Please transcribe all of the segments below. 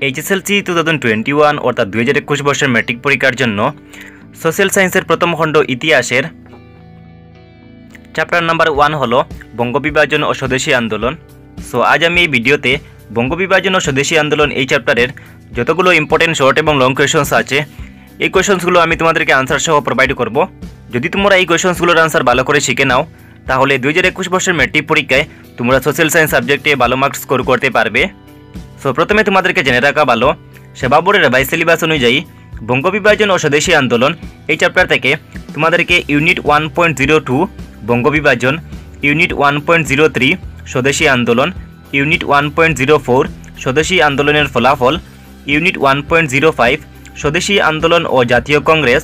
HSLC 2021 অর্থাৎ 2021 বর্ষের matric পরীক্ষার জন্য সোশ্যাল সায়েন্সের প্রথম খণ্ড ইতিহাসের চ্যাপ্টার নাম্বার 1 হলো বঙ্গবিভাজন ও স্বদেশী আন্দোলন। সো আজ আমি এই ভিডিওতে বঙ্গবিভাজন ও স্বদেশী আন্দোলন এই চ্যাপ্টারের যতগুলো ইম্পর্টেন্ট শর্ট এবং লং কোয়েশনস আছে এই কোয়েশনসগুলো আমি তোমাদেরকে আনসার সহ প্রোভাইড করব। যদি তোমরা এই কোয়েশনসগুলোর আনসার ভালো করে শিখে নাও তাহলে 2021 বর্ষের ম্যাট্রিক পরীক্ষায় তোমরা সোশ্যাল সায়েন্স সাবজেক্টে ভালো মার্কস স্কোর করতে পারবে। সো প্রথমে তোমাদেরকে জেনে রাখা ভালো, সেবা বোর্ডের রিভাইজ সিলেবাস অনুযায়ী বঙ্গবিভাজন ও স্বদেশী আন্দোলন এই চ্যাপ্টার থেকে তোমাদেরকে ইউনিট 1.02 বঙ্গবিভাজন, ইউনিট 1.03 স্বদেশী আন্দোলন, ইউনিট 1.04 স্বদেশী আন্দোলনের ফলাফল, ইউনিট 1.05 স্বদেশী আন্দোলন ও জাতীয় কংগ্রেস,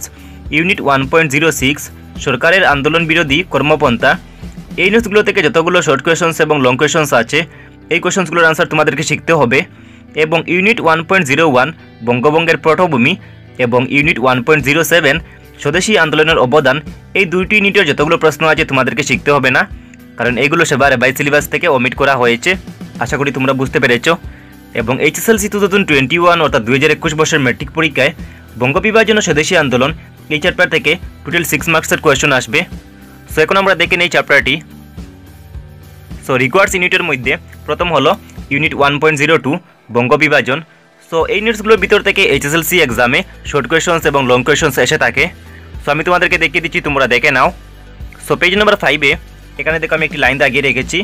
ইউনিট 1.06 সরকারের আন্দোলন বিরোধী কর্মপন্থা, এই নোটসগুলো থেকে যতগুলো শর্ট কোয়েশনস এবং লং কোয়েশনস আছে এই কোয়েশনসগুলোর আনসার তোমাদেরকে শিখতে হবে। এবং ইউনিট 1.01 বঙ্গভঙ্গের পটভূমি এবং ইউনিট 1.07 স্বদেশী আন্দোলনের অবদান, এই দুইটি ইউনিটের যতগুলো প্রশ্ন আছে তোমাদেরকে শিখতে হবে না, কারণ এইগুলো সেবার রিভাইজ সিলেবাস থেকে ওমিট করা হয়েছে। আশা করি তোমরা বুঝতে পেরেছো। এবং এইচএসএলসি 2021 অর্থাৎ 2021 বর্ষের ম্যাট্রিক পরীক্ষায় বঙ্গবিভাজন ও স্বদেশী আন্দোলন এই চ্যাপ্টার থেকে টোটাল 6 মার্কসের কোয়েশন আসবে। সো এখন আমরা দেখে নেই চ্যাপ্টারটি। সো রিকোয়ার্ডস ইউনিটের মধ্যে প্রথম হলো ইউনিট 1.02 বঙ্গবিভাজন। সো এই নোটসগুলোর ভিতর থেকে এইচএসএলসি এক্সামে শর্ট কোয়েশনস এবং লং কোয়েশনস এসে থাকে। সো আমি তোমাদেরকে দেখিয়ে দিচ্ছি, তোমরা দেখে নাও। সো পেজ নাম্বার 5-এ এখানে দেখো আমি একটি লাইন দাগিয়ে রেখেছি।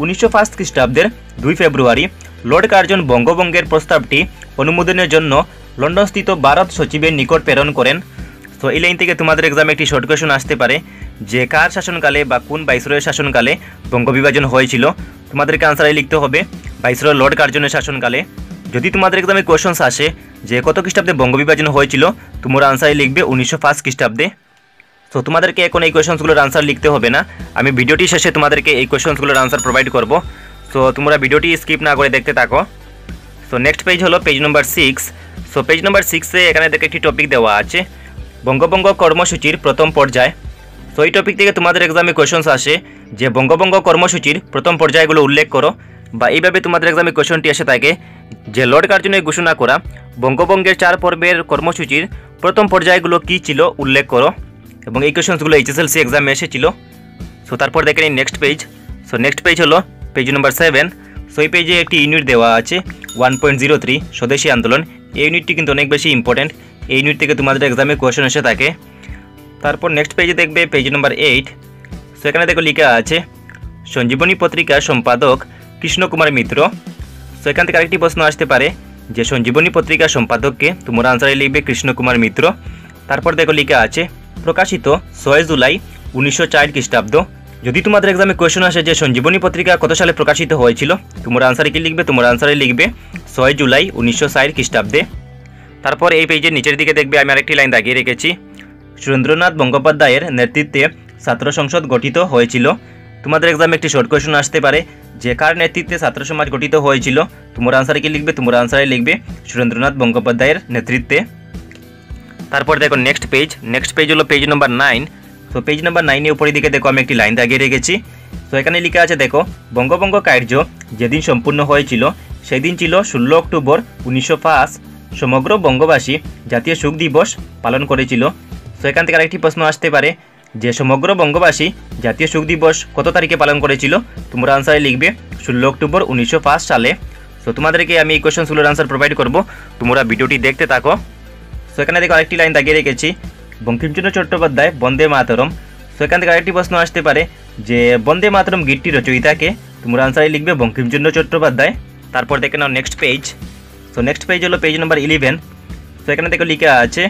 1901 খ্রিস্টাব্দের 2 ফেব্রুয়ারি লর্ড কার্জন বঙ্গভঙ্গের প্রস্তাবটি অনুমোদনের জন্য লন্ডনস্থিত ভারত সচিবের নিকট প্রেরণ করেন। সো এই লাইন থেকে তোমাদের এক্সামে একটি শর্ট কোয়েশন আসতে পারে যে কার শাসনকালে বা কোন ভাইসরয়ের শাসনকালে বঙ্গবিভাজন হয়েছিল। তোমাদেরকে আনসারে লিখতে হবে ভাইসরয় লর্ড কার্জনের শাসনকালে। যদি তোমাদের এক্সামে কোয়েশনস আসে যে কত খ্রিস্টাব্দে বঙ্গবিভাজন হয়েছিল, তোমরা আনসারে লিখবে 1901 খ্রিস্টাব্দে। সো তোমাদেরকে এখন এই কোয়েশনসগুলোর আনসার লিখতে হবে না, আমি ভিডিওটি শেষে তোমাদেরকে এই কোয়েশনসগুলোর আনসার প্রোভাইড করব। সো তোমরা ভিডিওটি স্কিপ না করে দেখতে থাকো। সো নেক্সট পেজ হলো page number 6। So page number 6-এ এখানে দেখে একটি টপিক দেওয়া আছে বঙ্গভঙ্গ কর্মসূচির প্রথম পর্যায়। সো এই টপিক থেকে তোমাদের এক্সামে কোয়েশনস আসে যে বঙ্গভঙ্গ কর্মসূচির প্রথম পর্যায়গুলো উল্লেখ করো, বা এইভাবে তোমাদের এক্সামে কোয়েশনটি এসে থাকে যে লর্ড কার্জনের ঘোষণা করা বঙ্গভঙ্গের 4 পর্বের কর্মসূচির প্রথম পর্যায়গুলো কী ছিল উল্লেখ করো। এবং এই কোয়েশনসগুলো এইচএসএলসি এক্সামে এসেছিল। সো তারপর দেখে নিই next page. So next page হলো পেজ নাম্বার 7। সো এই পেজে একটি ইউনিট দেওয়া আছে 1.03 স্বদেশী আন্দোলন। এই ইউনিটটি কিন্তু অনেক বেশি ইম্পর্টেন্ট, এই ইউনিট থেকে তোমাদের এক্সামে কোয়েশন এসে থাকে। তারপর নেক্সট পেজে দেখবে পেজ নাম্বার 8। সো এখানে দেখো লেখা আছে সঞ্জীবনী পত্রিকার সম্পাদক কৃষ্ণকুমার মিত্র। সো এখান থেকে আরেকটি প্রশ্ন আসতে পারে যে সঞ্জীবনী পত্রিকার সম্পাদককে, তোমরা আনসারে লিখবে কৃষ্ণকুমার মিত্র। তারপর দেখো লেখা আছে প্রকাশিত 6 জুলাই 1904 খ্রিস্টাব্দ। যদি তোমাদের এক্সামে কোয়েশন আসে যে সঞ্জীবনী পত্রিকা কত সালে প্রকাশিত হয়েছিল, তোমরা আনসারে কি লিখবে, তোমরা আনসারে লিখবে 6 জুলাই 1904 খ্রিস্টাব্দে। তারপর এই পেজের নিচের দিকে দেখবে আমি আরেকটি লাইন দাগিয়ে রেখেছি সুরেন্দ্রনাথ বন্দ্যোপাধ্যায়ের নেতৃত্বে ছাত্র সংসদ গঠিত হয়েছিল। তোমাদের এক্সামে একটি শর্ট কোয়েশন আসতে পারে যে কার নেতৃত্বে ছাত্র সমাজ গঠিত হয়েছিল, তোমরা আনসারে কি লিখবে, তোমরা আনসারে লিখবে সুরেন্দ্রনাথ বন্দ্যোপাধ্যায়ের নেতৃত্বে। তারপর দেখো নেক্সট পেজ হলো পেজ নাম্বার 9। তো পেজ নাম্বার 9-এর উপরের দিকে দেখো আমি একটি লাইন দাগিয়ে রেখেছি। তো এখানে লেখা আছে দেখো বঙ্গভঙ্গ কার্য যেদিন সম্পূর্ণ হয়েছিল সেই দিন ছিল 16 অক্টোবর 1905। সমগ্র বঙ্গবাসী জাতীয় শোক দিবস পালন করেছিল। তো এখান থেকে আরেকটি প্রশ্ন আসতে পারে যে সমগ্র বঙ্গবাসী জাতীয় শোক দিবস কত তারিখে পালন করেছিল, তোমরা আনসারে লিখবে 16 অক্টোবর 1905 সালে। সো তোমাদেরকে আমি এই কোয়েশনগুলোর আনসার প্রোভাইড করব, তোমরা ভিডিওটি দেখতে থাকো। সো এখানে দেখো আরেকটি লাইন দাগিয়ে রেখেছি বঙ্কিমচন্দ্র চট্টোপাধ্যায় বন্দে মাতরম। সো এখান থেকে আরেকটি প্রশ্ন আসতে পারে যে বন্দে মাতরম গীতটি রচয়িতাকে, তোমরা আনসারে লিখবে বঙ্কিমচন্দ্র চট্টোপাধ্যায়। তারপর দেখে নাও next page. So next page হলো পেজ নাম্বার 11। সো এখানে দেখো লেখা আছে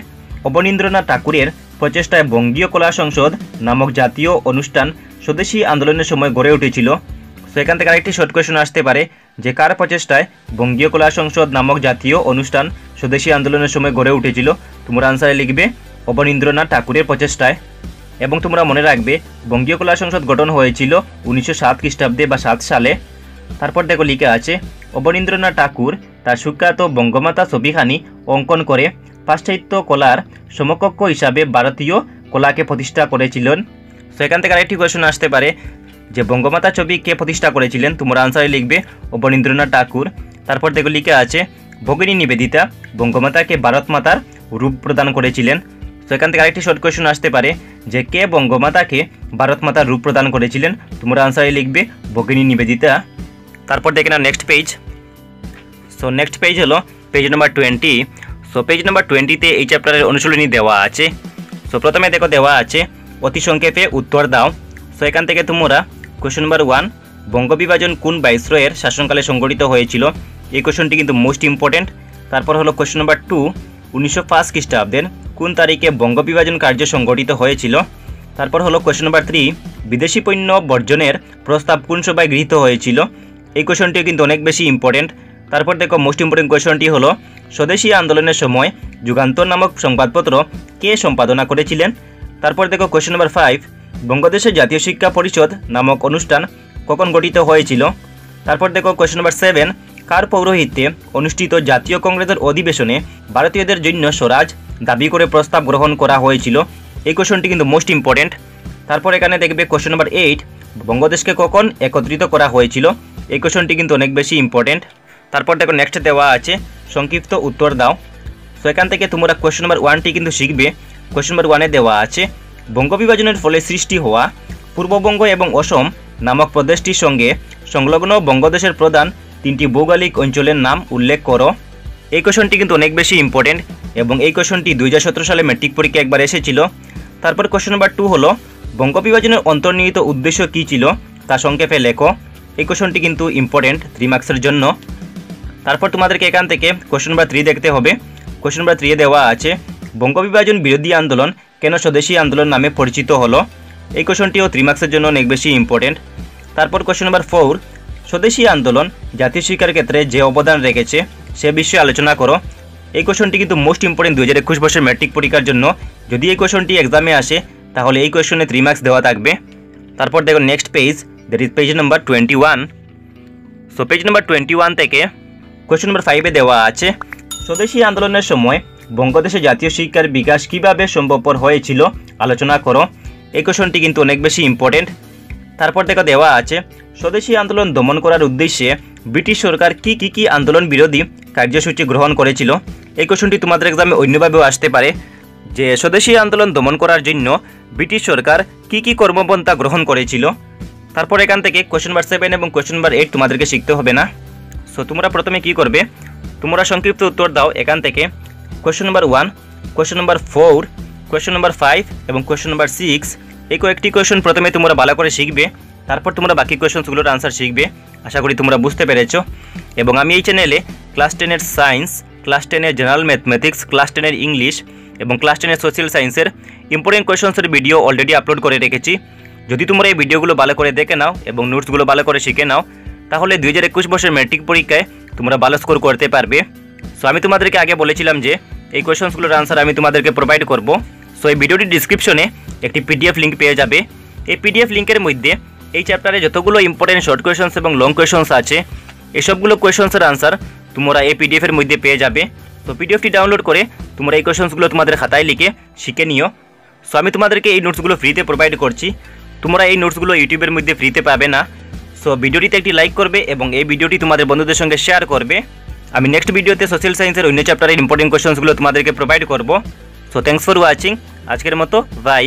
অবনীন্দ্রনাথ ঠাকুরের প্রচেষ্টায় বঙ্গীয় কলা সংসদ নামক জাতীয় অনুষ্ঠান স্বদেশী আন্দোলনের সময় গড়ে উঠেছিল। সো এখান থেকে আরেকটি শর্ট কোয়েশন আসতে পারে যে কার প্রচেষ্টায় বঙ্গীয় কলা সংসদ নামক জাতীয় অনুষ্ঠান স্বদেশী আন্দোলনের সময় গড়ে উঠেছিল, তোমরা আনসারে লিখবে অবনীন্দ্রনাথ ঠাকুরের প্রচেষ্টায়। এবং তোমরা মনে রাখবে বঙ্গীয় কলা সংসদ গঠন হয়েছিল 1907 খ্রিস্টাব্দে বা 7 সালে। তারপর দেখো লেখা আছে অবনীন্দ্রনাথ ঠাকুর তার সুখ্যাত বঙ্গমাতা ছবিখানি অঙ্কন করে পাশ্চাত্য কলার সমকক্ষ হিসাবে ভারতীয় কলাকে প্রতিষ্ঠা করেছিলেন। সো এখান থেকে আরেকটি কোয়েশন আসতে পারে যে বঙ্গমাতা ছবি কে প্রতিষ্ঠা করেছিলেন, তোমরা আনসারে লিখবে অবনীন্দ্রনাথ ঠাকুর। তারপর দেখো লেখা আছে ভগিনী নিবেদিতা বঙ্গমাতাকে ভারত মাতার রূপ প্রদান করেছিলেন? তো এখান থেকে আরেকটি শর্ট কোয়েশ্চন আসতে পারে যে কে বঙ্গমাতাকে ভারত মাতার রূপ প্রদান করেছিলেন? তোমরা আনসারে লিখবে ভগিনী নিবেদিতা। তারপর দেখে নাও next page. So next page হলো page number 20। So page number 20-তে এই চ্যাপ্টারের অনুশীলনী দেওয়া আছে। সো প্রথমে দেখো দেওয়া আছে অতি সংক্ষেপে উত্তর দাও। সো এখান থেকে তোমরা কোয়েশ্চন নাম্বার 1, বঙ্গবিভাজন কোন ভাইসরয়ের শাসনকালে সংগঠিত হয়েছিল? এই কোয়েশ্চনটি কিন্তু মোস্ট ইম্পর্টেন্ট। তারপর হলো কোয়েশ্চন নাম্বার 2, 1905 খ্রিস্টাব্দের কোন তারিখে বঙ্গবিভাজন কার্য সংগঠিত হয়েছিল? তারপর হলো কোয়েশ্চন নাম্বার 3, বিদেশি পণ্য বর্জনের প্রস্তাব কোন সভায় গৃহীত হয়েছিল? এই কোয়েশ্চনটিও কিন্তু অনেক বেশি ইম্পর্টেন্ট। তারপর দেখো মোস্ট ইম্পর্টেন্ট কোয়েশ্চনটি হলো স্বদেশী আন্দোলনের সময় যুগান্তর নামক সংবাদপত্র কে সম্পাদনা করেছিলেন? তারপর দেখো কোয়েশ্চন নাম্বার 5, বঙ্গদেশের জাতীয় শিক্ষা পরিষদ নামক অনুষ্ঠান কখন গঠিত হয়েছিল? তারপর দেখো কোয়েশ্চন নাম্বার 7, কার পৌরোহিত্যে অনুষ্ঠিত জাতীয় কংগ্রেসের অধিবেশনে ভারতীয়দের জন্য স্বরাজ দাবি করে প্রস্তাব গ্রহণ করা হয়েছিল? এই কোয়েশ্চনটি কিন্তু মোস্ট ইম্পর্টেন্ট। তারপর এখানে দেখবে কোয়েশ্চন নাম্বার 8, বঙ্গদেশকে কখন একত্রিত করা হয়েছিল? এই কোয়েশ্চনটি কিন্তু অনেক বেশি ইম্পর্টেন্ট। তারপর দেখো নেক্সট দেওয়া আছে সংক্ষিপ্ত উত্তর দাও। সো এখান থেকে তোমরা কোয়েশ্চন নাম্বার 1টি কিন্তু শিখবে। কোয়েশ্চন নাম্বার 1-এ দেওয়া আছে বঙ্গবিভাজনের ফলে সৃষ্টি হওয়া পূর্ববঙ্গ এবং অসম নামক প্রদেশটির সঙ্গে সংলগ্ন বঙ্গদেশের প্রধান 3টি ভৌগোলিক অঞ্চলের নাম উল্লেখ করো। এই কোয়েশ্চনটি কিন্তু অনেক বেশি ইম্পর্টেন্ট এবং এই কোয়েশ্চনটি 2017 সালে ম্যাট্রিক পরীক্ষা একবার এসেছিল। তারপর কোয়েশ্চন নাম্বার 2 হলো বঙ্গবিভাজনের অন্তর্নিহিত উদ্দেশ্য কী ছিল তা সংক্ষেপে লেখো। এই কোয়েশ্চনটি কিন্তু ইম্পর্টেন্ট 3 মার্কসের জন্য। তারপর তোমাদেরকে এখান থেকে কোয়েশ্চন নাম্বার 3 দেখতে হবে। কোয়েশ্চন নাম্বার 3-এ দেওয়া আছে বঙ্গবিভাজন বিরোধী আন্দোলন কেন স্বদেশী আন্দোলন নামে পরিচিত হলো? এই কোয়েশ্চনটিও 3 মার্কসের জন্য অনেক বেশি ইম্পর্টেন্ট। তারপর কোয়েশ্চন নাম্বার 4, স্বদেশী আন্দোলন জাতীয় শিক্ষার ক্ষেত্রে যে অবদান রেখেছে সে বিষয়ে আলোচনা করো। এই কোয়েশ্চনটি কিন্তু মোস্ট ইম্পর্টেন্ট 2021 বর্ষের ম্যাট্রিক পরীক্ষার জন্য। যদি এই কোয়েশ্চনটি এক্সামে আসে তাহলে এই কোয়েশ্চনে 3 মার্কস দেওয়া থাকবে। তারপর দেখো next page, that is page number 21। So page number 21 থেকে কোয়েশ্চন নাম্বার 5-এ দেওয়া আছে স্বদেশী আন্দোলনের সময় বঙ্গদেশে জাতীয় শিক্ষার বিকাশ কিভাবে সম্ভবপর হয়েছিল আলোচনা করো। এই কোয়েশ্চনটি কিন্তু অনেক বেশি ইম্পর্টেন্ট। তারপর দেখো দেওয়া আছে স্বদেশী আন্দোলন দমন করার উদ্দেশ্যে ব্রিটিশ সরকার কি আন্দোলন বিরোধী কার্যসূচি গ্রহণ করেছিল? এই কোয়েশ্চনটি তোমাদের এক্সামে অন্যভাবেও আসতে পারে যে স্বদেশী আন্দোলন দমন করার জন্য ব্রিটিশ সরকার কি কর্মপন্থা গ্রহণ করেছিল। তারপর এখান থেকে কোয়েশ্চন নাম্বার 7 এবং কোয়েশ্চন নাম্বার 8 তোমাদেরকে শিখতে হবে না। সো তোমরা প্রথমে কি করবে, তোমরা সংক্ষিপ্ত উত্তর দাও এখান থেকে question number 1, question number 4, question number 5 এবং কোয়েশ্চন নাম্বার 6। এই কয়েকটি কোয়েশ্চন প্রথমে তোমরা ভালো করে শিখবে, তারপর তোমরা বাকি কোয়েশ্চনগুলোর আনসার শিখবে। আশা করি তোমরা বুঝতে পেরেছো। এবং আমি এই চ্যানেলে ক্লাস 10-এর সায়েন্স, ক্লাস 10-এর জেনারেল ম্যাথমেটিক্স, ক্লাস 10-এর ইংলিশ এবং ক্লাস 10-এর সোশ্যাল সায়েন্সের ইম্পর্টেন্ট কোয়েশ্চন্সের ভিডিও অলরেডি আপলোড করে রেখেছি। যদি তোমরা এই ভিডিওগুলো ভালো করে দেখে নাও এবং নোটসগুলো ভালো করে শিখে নাও তাহলে 2021 বর্ষের ম্যাট্রিক পরীক্ষায় তোমরা ভালো স্কোর করতে পারবে। সো আমি তোমাদেরকে আগে বলেছিলাম যে এই কোয়েশ্চন্সগুলোর আনসার আমি তোমাদেরকে প্রোভাইড করব। সো এই ভিডিওটির ডিসক্রিপশনে একটি পিডিএফ লিঙ্ক পেয়ে যাবে। এই পিডিএফ লিঙ্কের মধ্যে এই চ্যাপ্টারে যতগুলো ইম্পর্টেন্ট শর্ট কোয়েশ্চন্স এবং লং কোয়েশ্চন্স আছে এই সবগুলো কোয়েশ্চন্সের আনসার তোমরা এই পিডিএফের মধ্যে পেয়ে যাবে। তো পিডিএফটি ডাউনলোড করে তোমরা এই কোয়েশ্চন্সগুলো তোমাদের খাতায় লিখে শিখে নিও। সো আমি তোমাদেরকে এই নোটসগুলো ফ্রিতে প্রোভাইড করছি। তোমরা এই নোটসগুলো ইউটিউবের মধ্যে ফ্রিতে পাবে না। সো ভিডিওটিতে একটি লাইক করবে এবং এই ভিডিওটি তোমাদের বন্ধুদের সঙ্গে শেয়ার করবে। আমি নেক্সট ভিডিওতে সোশ্যাল সায়েন্সের অন্য চ্যাপ্টারের ইম্পর্টেন্ট কোয়েশ্চন্সগুলো তোমাদেরকে প্রোভাইড করব। So thanks for watching. আজকের মতো বাই।